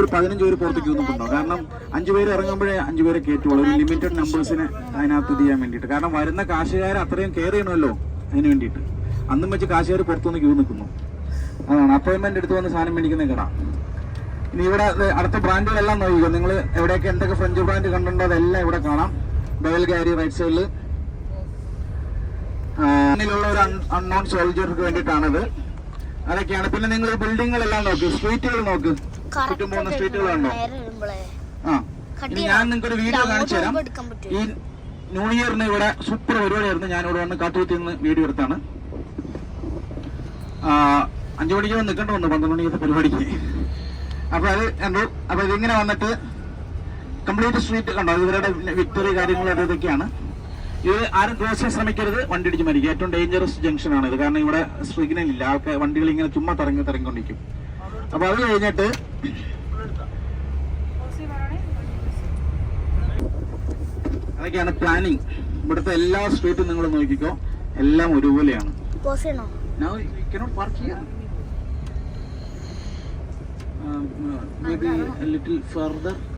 ഒരു 15 പേര് പുറത്തേക്ക് നിൽക്കുന്നുണ്ടോ? കാരണം 5 പേര് ഇറങ്ങുമ്പോഴേ 5 പേരെ കയറ്റുള്ളൂ, ഒരു ലിമിറ്റഡ് നമ്പേഴ്സിനെ അതിനകത്ത് ഇത് ചെയ്യാൻ വേണ്ടിയിട്ട്. കാരണം വരുന്ന കാശുകാരെ അത്രയും കെയർ ചെയ്യണമല്ലോ അതിന് വേണ്ടിയിട്ട്. അന്നും വെച്ച് കാശുകാർ പുറത്തുനിന്ന് ക്യൂ നിൽക്കുന്നു. അതാണ് അപ്പോയിൻമെന്റ് എടുത്ത് വന്ന് സാധനം മേടിക്കുന്ന കട. ഇനി ഇവിടെ അടുത്ത ബ്രാൻഡുകളെല്ലാം നോക്കിക്കോ നിങ്ങൾ. എവിടെയൊക്കെ എന്തൊക്കെ ഫ്രഞ്ച് ബ്രാൻഡ് കണ്ടുണ്ടോ അതെല്ലാം ഇവിടെ കാണാം. ബെൽഗാരി റൈറ്റ് സൈഡിൽ ുള്ള ഒരു അൺനോൺ സോൾജർക്ക് വേണ്ടിയിട്ടാണത്. അതൊക്കെയാണ്. പിന്നെ നിങ്ങൾ ബിൽഡിങ്ങുകളെല്ലാം നോക്ക്, സ്ട്രീറ്റുകൾ നോക്ക്, ചുറ്റും പോകുന്ന സ്ട്രീറ്റുകളുണ്ടോ? ഇനി ഞാൻ നിങ്ങൾക്ക് ഒരു വീഡിയോ കാണിച്ചു തരാം. ഈ ന്യൂ ഇയറിന് ഇവിടെ സൂപ്പർ പരിപാടിയായിരുന്നു. ഞാനിവിടെ വന്ന് കാട്ടുകുത്തി നിന്ന് വീഡിയോ എടുത്താണ്. 5 മണിക്ക് വന്ന് നിൽക്കേണ്ട വന്നു 12 മണിക്കത്തെ പരിപാടിക്ക്. അപ്പൊ അത് കണ്ടു. അപ്പൊ ഇതിങ്ങനെ വന്നിട്ട് കംപ്ലീറ്റ് സ്ട്രീറ്റ് കണ്ടോ, ഇവരുടെ വിക്ടറി കാര്യങ്ങൾ ഇതൊക്കെയാണ്. ഇത് ആരും ക്രോസ് ചെയ്യാൻ ശ്രമിക്കരുത്, വണ്ടി ഇടിച്ച് മരിക്കും. ഏറ്റവും ഡേഞ്ചറസ് ജംഗ്ഷൻ ആണ് ഇത്. കാരണം ഇവിടെ സിഗ്നൽ ഇല്ല, ആൾക്കാർ വണ്ടികൾ ഇങ്ങനെ ചുമ്മാ തിറങ്ങിക്കൊണ്ടിരിക്കും. അപ്പൊ അത് കഴിഞ്ഞിട്ട് അതൊക്കെയാണ് പ്ലാനിങ്. ഇവിടുത്തെ എല്ലാ സ്ട്രീറ്റും നിങ്ങൾ നോക്കിക്കോ, എല്ലാം ഒരുപോലെയാണ്. Maybe a little further.